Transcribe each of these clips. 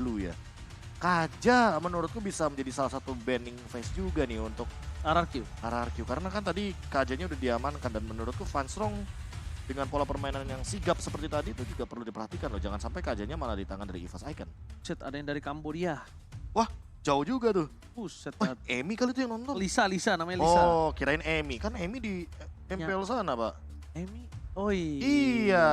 Blue ya. Kaja menurutku bisa menjadi salah satu banning phase juga nih untuk RRQ. Karena kan tadi Kajanya udah diamankan dan menurutku Fanstrong dengan pola permainan yang sigap seperti tadi itu juga perlu diperhatikan loh. Jangan sampai Kajanya malah di tangan dari EVOS Icon. Buset, ada yang dari Kambodia. Wah, jauh juga tuh. Buset. Wah, Emi kali itu yang nonton. Lisa namanya Lisa. Oh, kirain Emi. Kan Emi di MPL sana, Pak. Emi. Oh Iya.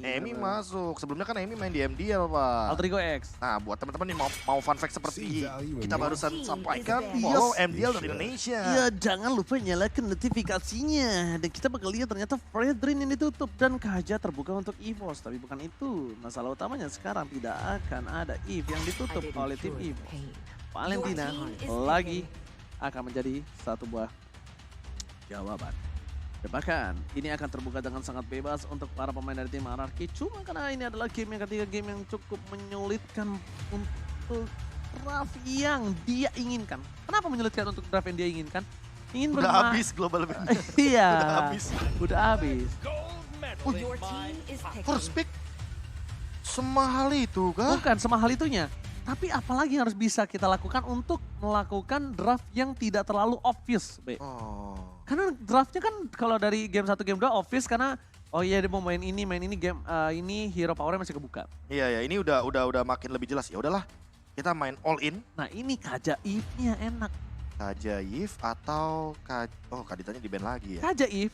Emi masuk. Sebelumnya kan Emi main di MDL, Pak. Alter Ego X. Nah, buat teman-teman nih mau fun fact seperti kita barusan sampaikan, Yes. MDL dari Indonesia. Iya, jangan lupa nyalakan notifikasinya. Dan kita bakal lihat ternyata Fredrin ini ditutup dan Kaja terbuka untuk EVOS. Tapi bukan itu. Masalah utamanya sekarang tidak akan ada EVE yang ditutup oleh tim EVOS. Valentina lagi akan menjadi satu buah jawaban. Dan bahkan ini akan terbuka dengan sangat bebas untuk para pemain dari tim RRQ. Cuma karena ini adalah game yang ketiga, game yang cukup menyulitkan untuk draft yang dia inginkan. Kenapa menyulitkan untuk draft yang dia inginkan? Ingin Udah habis global band. Iya. Udah habis. First pick semahal itu kah? Bukan semahal itunya. Tapi apalagi yang harus bisa kita lakukan untuk melakukan draft yang tidak terlalu obvious, Be. Oh. Karena draftnya kan kalau dari game 1, game 2 obvious karena oh iya dia mau main ini game ini hero powernya masih kebuka. Iya ya, ini udah makin lebih jelas. Ya udahlah, kita main all in. Nah ini Kajaifnya enak. Kajaif atau Kaditanya di ban lagi ya? Kajaif,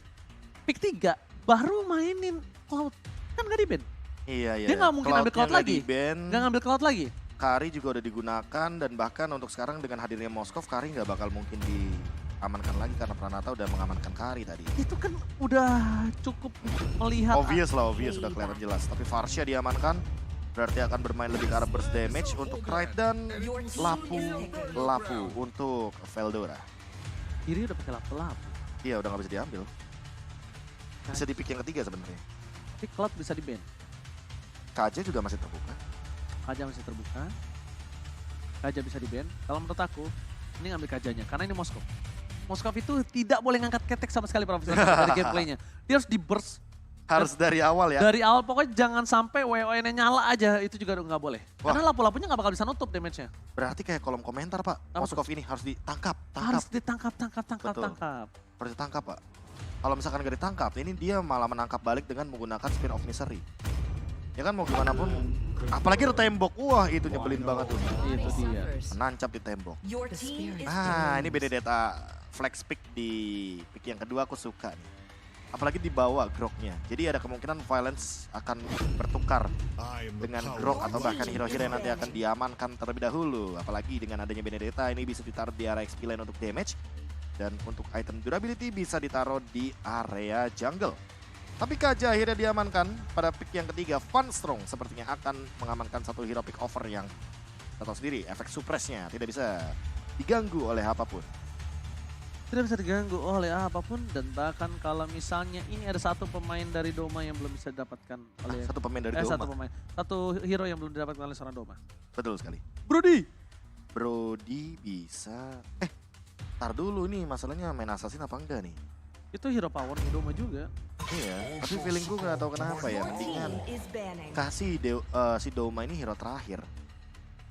pick 3 baru mainin Cloud. Kan gak di ban. Iya. Dia nggak mungkin ambil Cloud lagi. Nggak ngambil Cloud lagi. Kari juga udah digunakan dan bahkan untuk sekarang dengan hadirnya Moskov, Kari nggak bakal mungkin diamankan lagi karena Pranata udah mengamankan Kari tadi. Itu kan udah cukup melihat. Obvious udah kelihatan jelas. Tapi Varsha diamankan, berarti akan bermain lebih ke arah burst damage untuk Knight dan Lapu untuk Veldora. Kiri udah pakai lapu-lapu. Iya udah nggak bisa diambil. Bisa di pick yang ketiga sebenarnya. Tapi Cloud bisa di ban. Kaja juga masih terbuka. Kaja masih terbuka. Kaja bisa di ban. Kalau menurut aku, ini ngambil Kajanya. Karena ini Moskov. Moskov itu tidak boleh ngangkat ketek sama sekali Profesor dari gameplaynya. Dia harus di burst. Harus dari awal ya? Dari awal pokoknya jangan sampai WON-nya nyala aja. Itu juga nggak boleh. Wah. Karena lapu-lapunya nggak bakal bisa nutup damage-nya. Berarti kayak kolom komentar Pak. Moskov ini harus ditangkap. Harus ditangkap. Harus ditangkap Pak. Kalau misalkan nggak ditangkap, ini dia malah menangkap balik dengan menggunakan Spin of Misery. Ya kan mau gimana pun, apalagi ada tembok, wah itu nyebelin banget tuh. Itu dia. Menancap di tembok. Nah ini Benedetta flex pick di pick yang kedua aku suka nih. Apalagi dibawa groknya, jadi ada kemungkinan Violence akan bertukar dengan grok atau bahkan hero-hero yang nanti akan diamankan terlebih dahulu. Apalagi dengan adanya Benedetta ini bisa ditaruh di area XP lane untuk damage. Dan untuk item durability bisa ditaruh di area jungle. Tapi Kaja akhirnya diamankan pada pick yang ketiga. Funstrong sepertinya akan mengamankan satu hero pick over yang kita tahu sendiri. Efek suppressnya tidak bisa diganggu oleh apapun. Tidak bisa diganggu oleh apapun. Dan bahkan kalau misalnya ini ada satu pemain dari Doma yang belum bisa didapatkan oleh... Satu pemain dari Doma? Satu hero yang belum didapatkan oleh seorang Doma. Betul sekali. Brody bisa... Ntar dulu nih masalahnya main assassin apa enggak nih? Itu hero power di Doma juga. Iya, tapi feeling gue gak tahu kenapa ya. Mendingan kasih si Doma ini hero terakhir.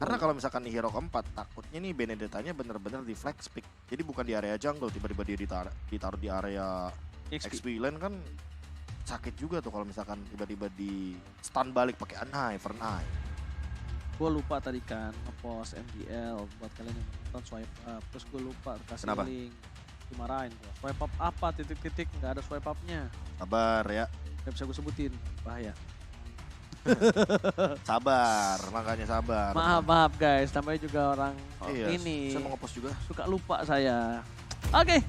Karena kalau misalkan nih hero keempat, takutnya nih Benedettanya bener-bener di flex pick. Jadi bukan di area jungle, tiba-tiba dia ditaruh di area XP lane kan sakit juga tuh kalau misalkan tiba-tiba di stun balik pakai Unhive. Gue lupa tadi kan ngepost MDL buat kalian yang nonton swipe up. Terus gue lupa kasih link. Dimarahin gue. Swipe up apa titik-titik, nggak ada swipe upnya. Sabar ya. Gak bisa gue sebutin, bahaya. Sabar, makanya sabar. Maaf guys, namanya juga orang ini. Saya mau ngepost juga. Suka lupa saya. Oke.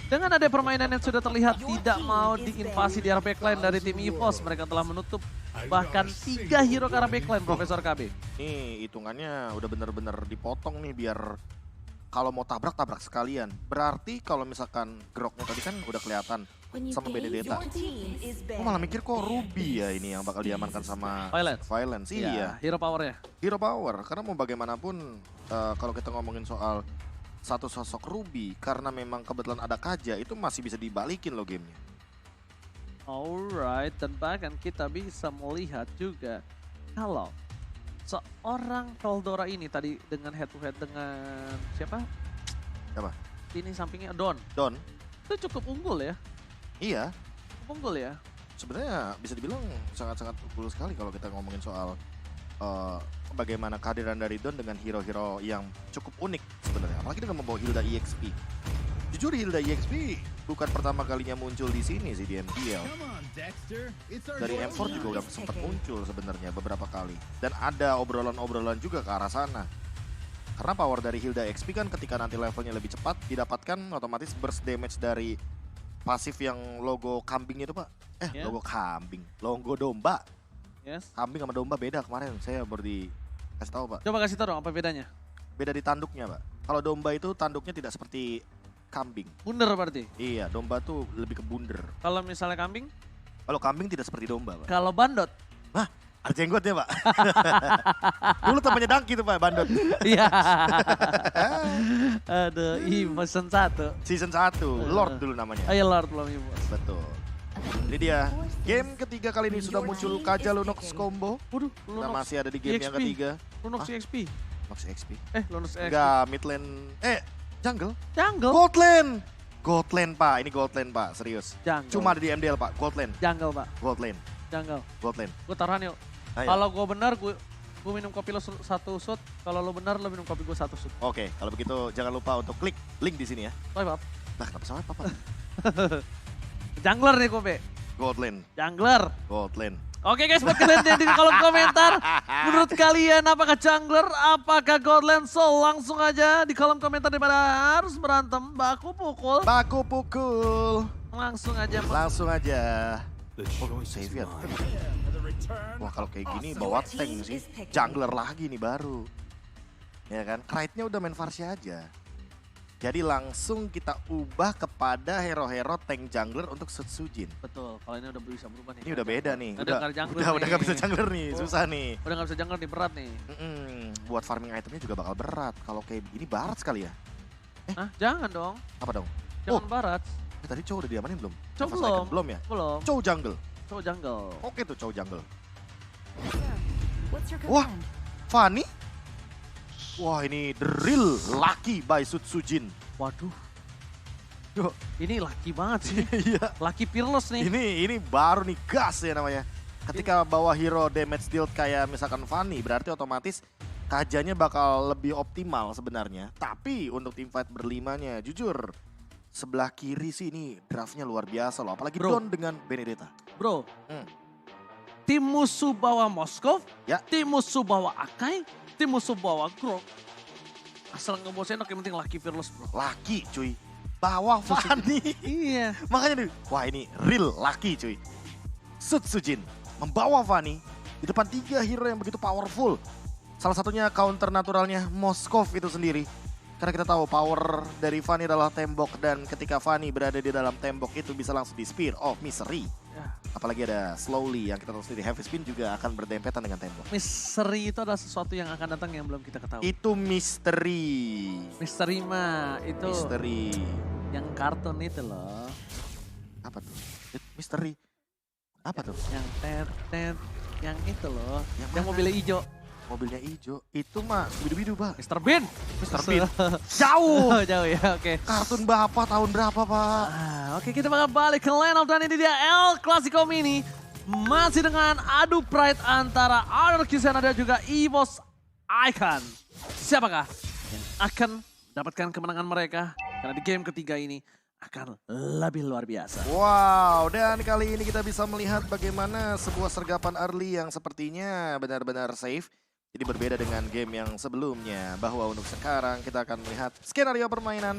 Dengan ada permainan yang sudah terlihat tidak mau diinvasi di area backline dari tim EVOS. Mereka telah menutup bahkan 3 hero ke arah backline, Profesor KB. Nih hitungannya udah bener-bener dipotong nih biar kalau mau tabrak sekalian. Berarti kalau misalkan groknya tadi kan udah kelihatan sama Benedetta. Aku malah mikir kok Ruby ya ini yang bakal diamankan sama Violence. Iya. Hero power ya. Hero power, karena mau bagaimanapun kalau kita ngomongin soal satu sosok Ruby, karena memang kebetulan ada Kaja, itu masih bisa dibalikin loh gamenya. Alright, dan bahkan kita bisa melihat juga kalau seorang Veldora ini tadi dengan head to head dengan siapa? Siapa? Ini sampingnya Don. Don. Itu cukup unggul ya. Iya. Cukup unggul ya. Sebenarnya bisa dibilang sangat-sangat unggul sekali kalau kita ngomongin soal bagaimana kehadiran dari Don dengan hero-hero yang cukup unik sebenarnya. Apalagi dengan membawa Hilda EXP. Jujur Hilda EXP bukan pertama kalinya muncul di sini sih di MPL. Dari M4 juga udah sempat muncul sebenarnya beberapa kali. Dan ada obrolan-obrolan juga ke arah sana. Karena power dari Hilda EXP kan ketika nanti levelnya lebih cepat didapatkan otomatis burst damage dari pasif yang logo kambing itu Pak. Logo kambing, logo domba. Yes. Kambing sama domba beda kemarin saya baru dikasih tahu Pak. Coba kasih tahu dong apa bedanya. Beda di tanduknya Pak. Kalau domba itu tanduknya tidak seperti kambing. Bunder berarti? Iya, domba tuh lebih ke bunder. Kalau misalnya kambing? Kalau kambing tidak seperti domba Pak. Kalau bandot? Hah? Ada jenggotnya Pak. Dulu temannya Dangki tuh Pak, bandot. Iya. Aduh, season 1. Season 1, Lord dulu namanya. Oh iya Lord belum Evos. Betul. Ini dia, game ketiga kali ini sudah muncul Kaja Lunox combo. Waduh, Kita Lunox masih ada di game yang ketiga. Lunox EXP. Max XP. Lunox EXP. Enggak, mid lane. Jungle. Jungle? Gold lane. Gold lane Pak, ini gold lane Pak, serius. Jungle. Cuma ada di MDL Pak, gold lane. Jungle Pak. Gold lane. Jungle. Gold lane. Gue taruhan yuk. Ayo. Kalau gue benar, gue minum kopi lo 1 shot. Kalau lo benar, lo minum kopi gue 1 shot. Oke, kalau begitu jangan lupa untuk klik link di sini ya. Swipe up. Nah, kenapa swipe up Pak? Jungler nih kopi. Gold lane. Jungler. Gold lane. Oke guys, buat kalian yang di kolom komentar, menurut kalian apakah jungler, apakah gold lane? So langsung aja di kolom komentar daripada harus berantem, baku pukul. Baku pukul. Langsung aja. Langsung aja. Xavier. Wah kalau kayak gini bawa tank sih. Jungler lagi nih baru. Ya kan, Krite-nya udah main Varsha aja. Jadi langsung kita ubah kepada hero-hero tank jungler untuk Sutsujin. Betul, kalau ini udah bisa berubah nih. Ini udah beda nih. Udah gak bisa jungler nih, susah nih. Udah gak bisa jungler nih, berat nih. Buat farming itemnya juga bakal berat. Kalau kayak begini barat sekali ya. Hah? Jangan dong. Apa dong? Jangan barat. Tadi Chow udah diamanin belum? Chow belum. Belum ya? Belum. Chow jungle. Chow jungle. Oke tuh Chow jungle. Wah, Fanny? Wah ini the real lucky by Sutsujin. Waduh. Yo, ini lucky banget sih. Iya. Lucky fearless nih. Ini baru nih gas ya namanya. Ketika bawa hero damage deal kayak misalkan Fanny, berarti otomatis kajanya bakal lebih optimal sebenarnya. Tapi untuk teamfight berlimanya, jujur sebelah kiri sih ini draftnya luar biasa loh. Apalagi Don dengan Benedetta. Bro, tim musuh bawa Moskov, ya. Tim musuh bawa Akai, tim musuh bawa Grok. Asal ngebosnya enak, yang penting lucky fearless bro. Lucky cuy, bawa Fanny. Iya. Makanya nih, wah ini real lucky cuy. Sutsujin membawa Fanny di depan 3 hero yang begitu powerful. Salah satunya counter naturalnya Moskov itu sendiri. Karena kita tahu power dari Fanny adalah tembok dan ketika Fanny berada di dalam tembok itu bisa langsung di Spear of Misery. Ya. Apalagi ada Slowly yang kita tahu sendiri Heavy Spin juga akan berdempetan dengan tembok. Misteri itu adalah sesuatu yang akan datang yang belum kita ketahui. Itu misteri. Misteri mah itu. Misteri. Yang kartun itu loh. Apa tuh? Misteri. Apa tuh? Yang tet, yang itu loh. Yang Mana? mobilnya hijau. Mobilnya hijau. Itu mah bidu-bidu Pak. Mr. Bean. Mr. Bean. Jauh. Jauh ya, oke. Kartun Bapak tahun berapa Pak? Oke, kita bakal balik ke line up dan ini dia El Clasico Mini. Masih dengan adu pride antara Anarchy dan ada juga EVOS Icon. Siapakah yang akan mendapatkan kemenangan mereka? Karena di game ketiga ini akan lebih luar biasa. Wow, dan kali ini kita bisa melihat bagaimana sebuah sergapan early yang sepertinya benar-benar safe. Jadi berbeda dengan game yang sebelumnya, bahwa untuk sekarang kita akan melihat skenario permainan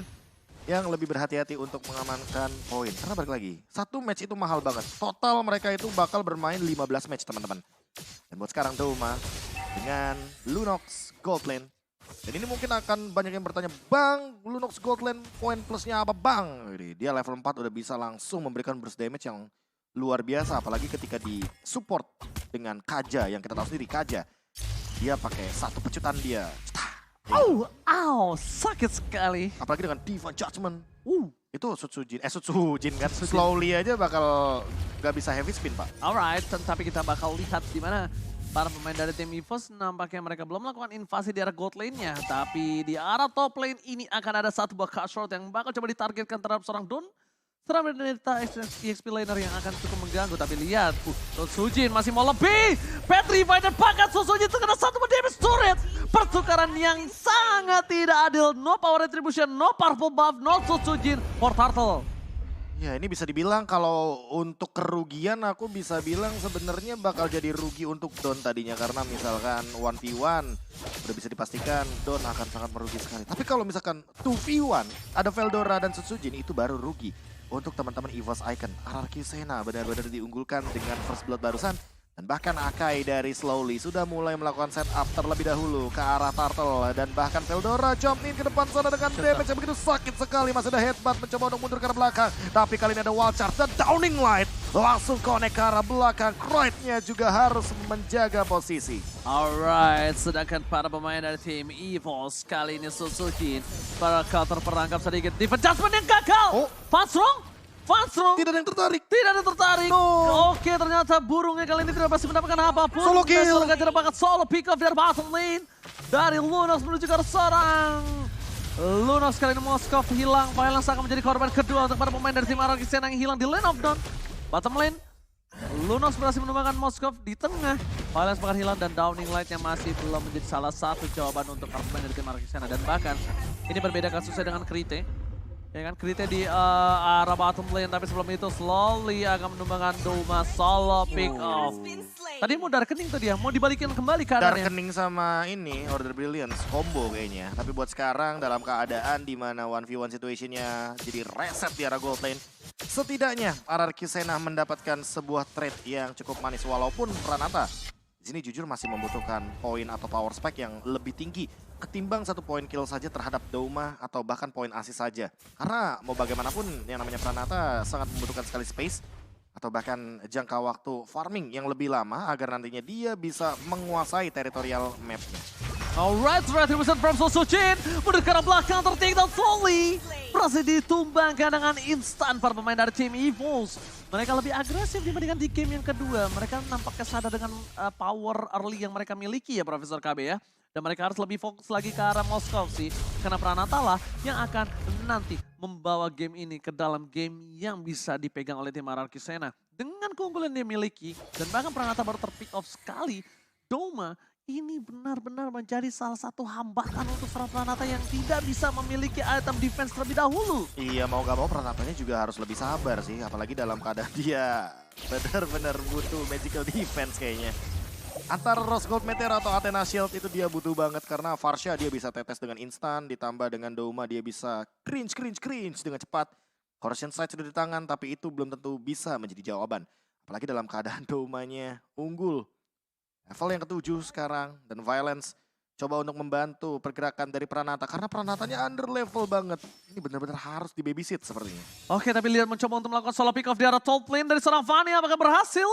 yang lebih berhati-hati untuk mengamankan poin. Karena balik lagi, satu match itu mahal banget. Total mereka itu bakal bermain 15 match teman-teman. Dan buat sekarang Doma dengan Lunox Gold Lane. Dan ini mungkin akan banyak yang bertanya, Bang, Lunox Gold Lane poin plusnya apa Bang? Dia level 4 udah bisa langsung memberikan burst damage yang luar biasa. Apalagi ketika di support dengan Kaja yang kita tahu sendiri Kaja. Dia pakai satu pecutan dia. Sakit sekali. Apalagi dengan Divine Judgment. Itu Sutsujin kan. Slowly aja bakal gak bisa heavy spin Pak. Alright, tapi kita bakal lihat di mana para pemain dari tim EVOS nampaknya mereka belum melakukan invasi di arah gold lane-nya. Tapi di arah top lane ini akan ada satu buah cut shot yang bakal coba ditargetkan terhadap seorang Don. Seorang Benedetta EXP laner yang akan cukup mengganggu. Tapi lihat, Sujin masih mau lebih. Petri dan bahkan Sujin terkena satu damage turret. Pertukaran yang sangat tidak adil. No power retribution, no purple buff, no Sujin for Turtle. Ya ini bisa dibilang kalau untuk kerugian aku bisa bilang sebenarnya bakal jadi rugi untuk Don tadinya. Karena misalkan 1v1 udah bisa dipastikan Don akan sangat merugi sekali. Tapi kalau misalkan 2v1 ada Veldora dan Sujin itu baru rugi. Untuk teman-teman EVOS Icon, RRQ Sena benar-benar diunggulkan dengan first blood barusan. Dan bahkan Akai dari Slowly sudah mulai melakukan setup terlebih dahulu ke arah Turtle. Dan bahkan Veldora jump in ke depan sana dengan damage yang begitu sakit sekali. Masih ada headbutt mencoba untuk mundur ke arah belakang. Tapi kali ini ada wall charge dan Downing Light. Langsung connect ke arah belakang. Kroid-nya juga harus menjaga posisi. Alright, sedangkan para pemain dari tim EVOS kali ini Sujin para counter perangkap sedikit. Defense adjustment yang gagal. Fansrong. Tidak ada yang tertarik. Tidak ada tertarik. No. Oke, ternyata burungnya kali ini tidak berhasil mendapatkan apapun. Solo kill. Tidak dapat solo pick off dari bottom lane. Dari Lunox menuju ke seorang Lunox kali ini Moskov hilang. Violence akan menjadi korban kedua untuk para pemain dari tim RRQ Sena yang hilang di lane of Dawn. Bottom lane. Lunox berhasil menemukan Moskov di tengah. Violence bahkan hilang dan Downing Light yang masih belum menjadi salah satu jawaban untuk para pemain dari tim RRQ Sena. Dan bahkan ini berbeda kasusnya dengan Krite. Ya kan, Krite di arah bottom lane, tapi sebelum itu Slowly akan menumbangkan Doma solo pick off. Tadi mau Darkening tuh dia, mau dibalikin kembali keadaannya. Darkening sama ini, Order Brilliance, combo kayaknya. Tapi buat sekarang dalam keadaan di mana 1v1 situationnya jadi reset di arah gold lane. Setidaknya RRQ Sena mendapatkan sebuah trade yang cukup manis walaupun Pranata di sini jujur masih membutuhkan poin atau power spike yang lebih tinggi ketimbang satu poin kill saja terhadap Doma atau bahkan poin assist saja. Karena mau bagaimanapun yang namanya Pranata sangat membutuhkan sekali space atau bahkan jangka waktu farming yang lebih lama agar nantinya dia bisa menguasai teritorial map-nya. Alright, retribution from Sujin. Mundur ke arah belakang, tertik dan Slowly berhasil ditumbangkan dengan instan para pemain dari tim EVOS. Mereka lebih agresif dibandingkan di game yang kedua. Mereka nampaknya sadar dengan power early yang mereka miliki ya Profesor KB ya. Dan mereka harus lebih fokus lagi ke arah Moskov sih. Karena Pranata lah yang akan nanti membawa game ini ke dalam game yang bisa dipegang oleh tim RRQ Sena. Dengan keunggulan yang dia miliki dan bahkan Pranata baru terpick off sekali. Doma ini benar-benar menjadi salah satu hambatan untuk seorang Pranata yang tidak bisa memiliki item defense terlebih dahulu. Iya, mau gak mau Pranatanya juga harus lebih sabar sih. Apalagi dalam keadaan dia benar-benar butuh magical defense kayaknya. Antara Rose Gold Meteor atau Athena Shield itu dia butuh banget. Karena Varsha dia bisa tetes dengan instan. Ditambah dengan Doma dia bisa cringe dengan cepat. Corrosion Sight sudah di tangan tapi itu belum tentu bisa menjadi jawaban. Apalagi dalam keadaan Domanya unggul. Level yang ke-7 sekarang dan Violence coba untuk membantu pergerakan dari Pranata karena Pranatanya under level banget. Ini benar-benar harus di babysit sepertinya. Oke, tapi lihat mencoba untuk melakukan solo pick off di arah top lane dari seorang Fanny, apakah berhasil?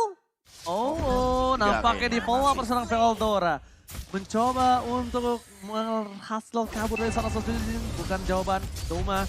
Oh, nampaknya di follow up seorang Veldora. Mencoba untuk berhasil kabur dari sana Sujin, bukan jawaban. Doma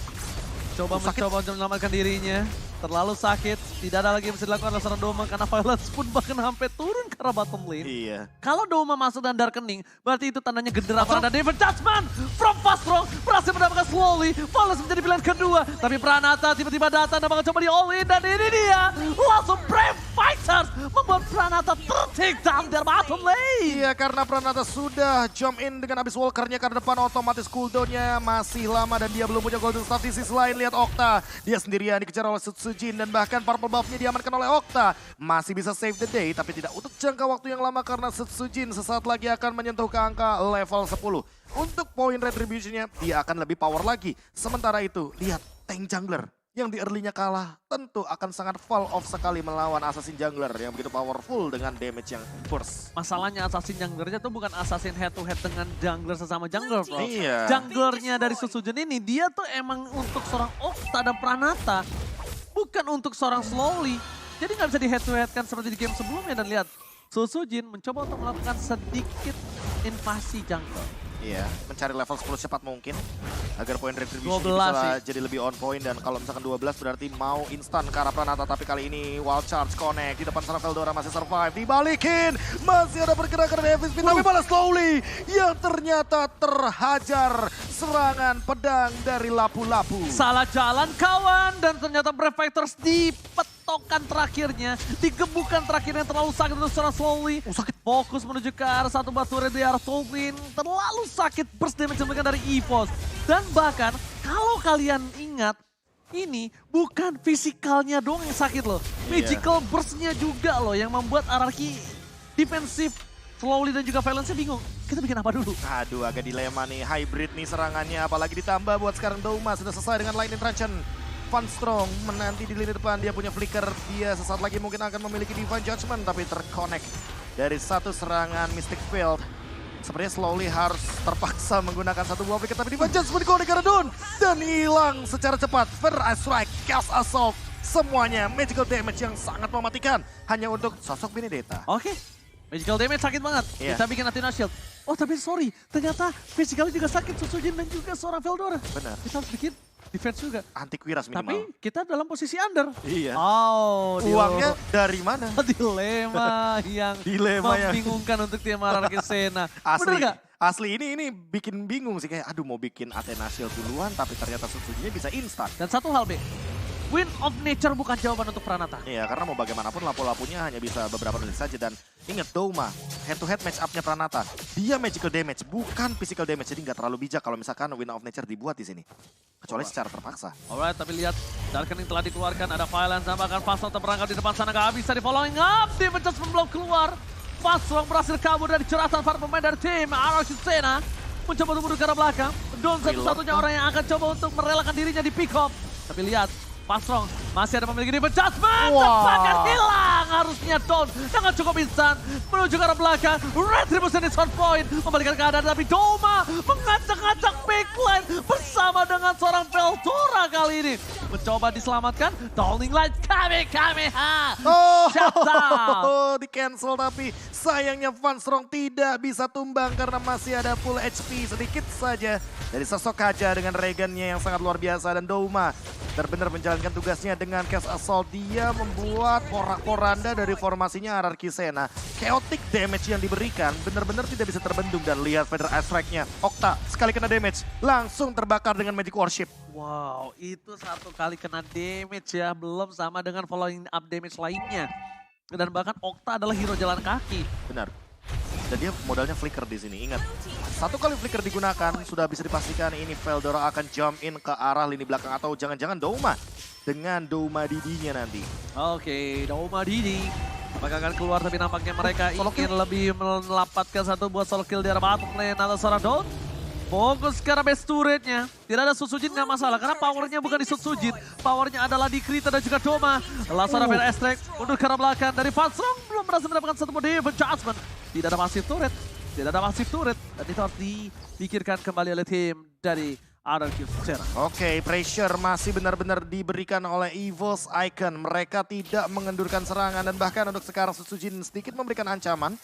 mencoba untuk menyelamatkan dirinya. Terlalu sakit, tidak ada lagi yang bisa dilakukan oleh seorang Doma karena Violence pun bahkan sampai turun ke arah bottom lane. Iya. Kalau Doma masuk dan Darkening, berarti itu tandanya gendera pada David Judgment from Fastrong berhasil mendapatkan Slowly. Violence menjadi pilihan kedua, tapi Pranata tiba-tiba datang dan bakal coba di all in dan ini dia langsung Brave Fighters membuat Pranata ter-take down dari bottom lane. Iya, karena Pranata sudah jump in dengan Abyss Walker-nya ke depan, otomatis cooldown-nya masih lama dan dia belum punya golden staff. Di sisi lain lihat Okta, dia sendirian dikejar oleh Sujin dan bahkan purple buff-nya diamankan oleh Okta. Masih bisa save the day tapi tidak untuk jangka waktu yang lama karena Sujin sesaat lagi akan menyentuh ke angka level 10. Untuk poin retribution-nya dia akan lebih power lagi. Sementara itu lihat tank jungler yang di early-nya kalah tentu akan sangat fall off sekali melawan assassin jungler yang begitu powerful dengan damage yang burst. Masalahnya assassin junglernya tuh bukan assassin head to head dengan jungler sesama jungler bro. Iya. Junglernya dari Sujin ini dia tuh emang untuk seorang Okta dan Pranata. Bukan untuk seorang Slowly. Jadi nggak bisa di head to head kan seperti di game sebelumnya. Dan lihat, Sujin mencoba untuk melakukan sedikit invasi jungle. Iya, mencari level 10 cepat mungkin agar poin retribution 12 bisa sih. jadi lebih on point, dan kalau misalkan 12 berarti mau instan ke arah Pranata, tapi kali ini wild charge connect di depan sana. Veldora masih survive, dibalikin, masih ada pergerakan dari FSP, tapi malah slowly yang ternyata terhajar serangan pedang dari lapu-lapu. Salah jalan kawan, dan ternyata Brave Fighters di petokan terakhirnya, digebukan terakhirnya terlalu sakit untuk secara slowly. Sakit. Fokus menuju ke arah satu batu red di arah Tolkien, terlalu sakit burst damage yang diberikan dari EVOS. Dan bahkan kalau kalian ingat, ini bukan fisikalnya doang yang sakit loh. Magical burst-nya juga loh yang membuat RRQ defensif, slowly dan juga violence-nya bingung. Kita bikin apa dulu? Aduh, agak dilema nih, hybrid nih serangannya, apalagi ditambah buat sekarang Douma sudah selesai dengan Lightning Truncheon. Van Strong menanti di lini depan, dia punya flicker, dia sesaat lagi mungkin akan memiliki Divine Judgment, tapi terconnect dari satu serangan Mystic Field. Sepertinya slowly harus terpaksa menggunakan satu buah flicker, tapi Divine Judgment di Garadon dan hilang secara cepat. Feather Eye Strike, Chaos Assault, semuanya magical damage yang sangat mematikan hanya untuk sosok Benedetta. Oke. Magical damage sakit banget. Iya. Kita bikin Athena Shield. Oh tapi sorry, ternyata physicalnya juga sakit Sutsujin dan juga seorang Veldora. Benar. Kita harus bikin defense juga. Antiquiras Tapi minimal. kita dalam posisi under. Iya. Oh, Uangnya dari mana? dilema yang Dilema yang- membingungkan untuk tim RRQ Sena. Bener Asli, gak? asli ini bikin bingung sih, kayak aduh mau bikin Athena Shield duluan tapi ternyata Sutsujinya bisa instan. Dan satu hal B, Wind of Nature bukan jawaban untuk Pranata. Iya, karena mau bagaimanapun lapu-lapunya hanya bisa beberapa menit saja, dan ingat Douma head to head match up-nya Pranata, dia magical damage bukan physical damage, jadi nggak terlalu bijak kalau misalkan Wind of Nature dibuat di sini. Kecuali secara terpaksa. Alright, tapi lihat Darken yang telah dikeluarkan, ada Violence, bahkan Fastron terperangkap di depan sana, gak bisa di following up, dia just belum keluar. Fastron berhasil kabur dari jeratan para pemain dari tim RRQ Sena, mencoba untuk mundur ke arah belakang. Don satu-satunya orang yang akan coba untuk merelakan dirinya di pick up. Tapi lihat, Fastron masih ada memiliki Divine Judgment, bahkan hilang harusnya Don dengan cukup instan menuju ke arah belakang. Retribution is on point, membalikan keadaan, tapi Douma mengacak-acak backline bersama dengan seorang Veldora kali ini. Mencoba diselamatkan, Downing Light Kamehameha. Shutdown. Di cancel, tapi sayangnya Van Strong tidak bisa tumbang karena masih ada full HP sedikit saja dari sosok Kaja dengan Regan-nya yang sangat luar biasa, dan Douma benar-benar menjalankan tugasnya dengan Chaos Assault. Dia membuat porak-poranda dari formasinya RRQ Sena. Chaotic damage yang diberikan benar-benar tidak bisa terbendung, dan lihat Feather Eye Strike-nya. Okta sekali kena damage langsung terbakar dengan Magic Worship. Wow, itu satu kali kena damage ya, belum sama dengan following up damage lainnya. Dan bahkan Okta adalah hero jalan kaki. Benar. Dan dia modalnya flicker di sini. Ingat, satu kali flicker digunakan sudah bisa dipastikan ini Veldora akan jump in ke arah lini belakang, atau jangan-jangan Douma dengan Douma Didinya nanti. Oke, Douma Didi. Apakah akan keluar, tapi nampaknya mereka ingin lebih melapatkan satu buat solo kill di arah bottom lane atau seorang Don. Fokus ke arah base turretnya. Tidak ada Sutsujin nggak masalah, karena powernya bukan di Sutsujin. Powernya adalah di Krita dan juga Douma. Lasara Feather Eye Strike untuk ke arah belakang dari Van Strong. Belum berhasil mendapatkan satu Divine Judgment. Tidak ada pasif turret. Tidak ada pasif turret. Dan itu harus dipikirkan kembali oleh tim dari RRQ Sena. Oke, pressure masih benar-benar diberikan oleh EVOS Icon. Mereka tidak mengendurkan serangan, dan bahkan untuk sekarang Sutsujin sedikit memberikan ancaman.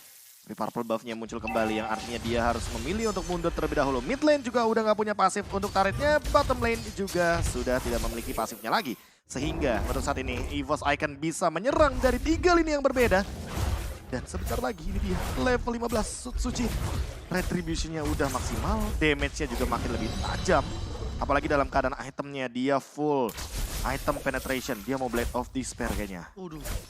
Tapi purple buff-nya muncul kembali, yang artinya dia harus memilih untuk mundur terlebih dahulu. Mid lane juga udah nggak punya pasif untuk turretnya. Bottom lane juga sudah tidak memiliki pasifnya lagi. Sehingga untuk saat ini EVOS Icon bisa menyerang dari 3 lini yang berbeda. Dan sebentar lagi ini dia level 15 Sutsujin. Retribution-nya udah maksimal, damage-nya juga makin lebih tajam. Apalagi dalam keadaan itemnya dia full item penetration, dia mau Blade of Despair kayaknya.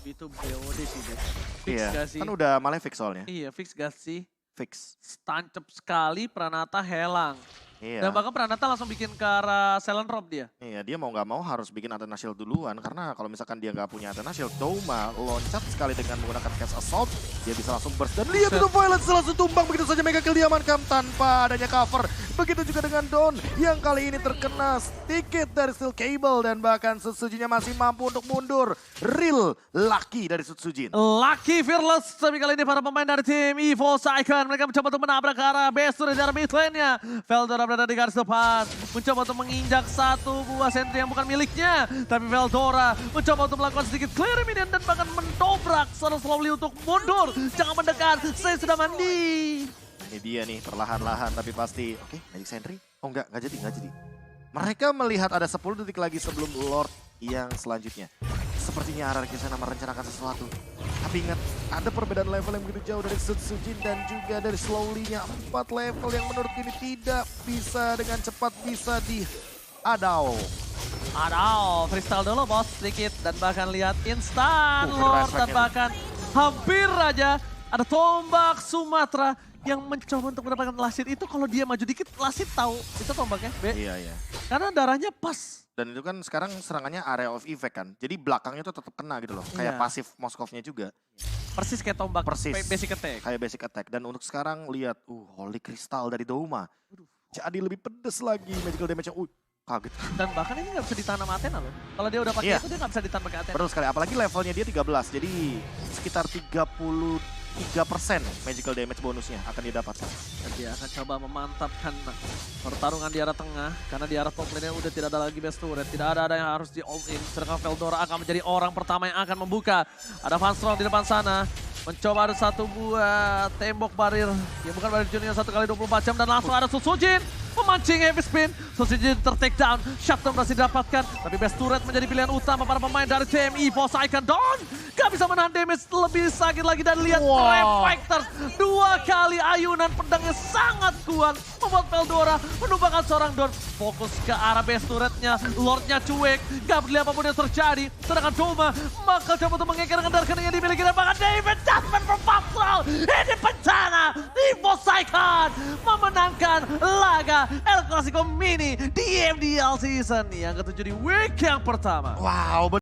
Itu BOD sih deh. Fix Iya, gak sih? kan udah Malefic soalnya. Iya, fix gak sih? Fix. Tancap sekali Pranata helang. Iya. Dan bahkan Pranata langsung bikin ke arah Silent Rob dia. Iya, dia mau nggak mau harus bikin Athena Shield duluan, karena kalau misalkan dia nggak punya Athena Shield, Douma loncat sekali dengan menggunakan Chaos Assault, dia bisa langsung burst, dan lihat itu Violence langsung tumbang, begitu saja Mega Kill diamankan tanpa adanya cover. Begitu juga dengan Don yang kali ini terkena sedikit dari Steel Cable, dan bahkan Sutsujinya masih mampu untuk mundur. Real lucky dari Sutsujin. Lucky Fearless, tapi kali ini para pemain dari tim EVOS Icon, mereka mencoba untuk menabrak ke arah base dari arah mid lane-nya. Veldora berada di garis depan, mencoba untuk menginjak satu buah sentry yang bukan miliknya. Tapi Veldora mencoba untuk melakukan sedikit clear minion dan bahkan mendobrak secara slowly untuk mundur. Jangan mendekat, saya sudah mandi. Ini dia nih perlahan-lahan tapi pasti. Oke, Magic Sentry. Oh enggak jadi. Mereka melihat ada 10 detik lagi sebelum Lord yang selanjutnya. Sepertinya RRQ sana merencanakan sesuatu. Tapi ingat, ada perbedaan level yang begitu jauh dari Sutsujin dan juga dari Slowly-nya. 4 level yang menurut ini tidak bisa dengan cepat bisa diadau. Freestyle dulu bos sedikit dan bahkan lihat instan Lord dan refleksnya. bahkan hampir aja ada tombak Sumatera yang mencoba untuk mendapatkan Lasit itu kalau dia maju dikit Lasit tahu itu tombaknya B. Iya. Karena darahnya pas. Dan itu kan sekarang serangannya area of effect kan. Jadi belakangnya tuh tetap kena gitu loh. Kayak Iya. pasif Moskovnya juga. Persis kayak tombak Persis. basic attack. Kayak basic attack. Dan untuk sekarang lihat, Holy Crystal dari Douma. Jadi lebih pedes lagi magical damage-nya. Kaget. Dan bahkan ini nggak bisa ditanam Athena loh. Kalau dia udah pakai Iya. itu dia nggak bisa ditanam pakai Athena. Betul sekali, apalagi levelnya dia 13. Jadi sekitar 33% magical damage bonusnya akan didapatkan. Dan dia akan coba memantapkan pertarungan di arah tengah. Karena di arah top lane udah tidak ada lagi best turret. Tidak ada yang harus di all in. Sedangkan Veldora akan menjadi orang pertama yang akan membuka. Ada Van Strong di depan sana. Mencoba ada satu buah tembok barir. Ya bukan barir junior 1x24 jam. Dan langsung ada Sutsujin. Memancing heavy spin. Sutsujin ter-take down. Shutdown berhasil didapatkan. Tapi best turret menjadi pilihan utama para pemain dari tim EVOS Icon Dawn. Gak bisa menahan damage lebih sakit lagi. Dan lihat Reflectors. 2 kali ayunan pedangnya sangat kuat. Membuat Veldora menumbangkan seorang Dawn. Fokus ke arah best turretnya. Lordnya cuek. Gak peduli apapun yang terjadi. Sedangkan Douma maka coba untuk mengekerkan darah yang dimiliki. Dan bahkan David Jasmine berpapsal. Ini bencana. EVOS Icon memenangkan laga El Clasico Mini di MDL Season yang ke-7 di week yang pertama. Wow,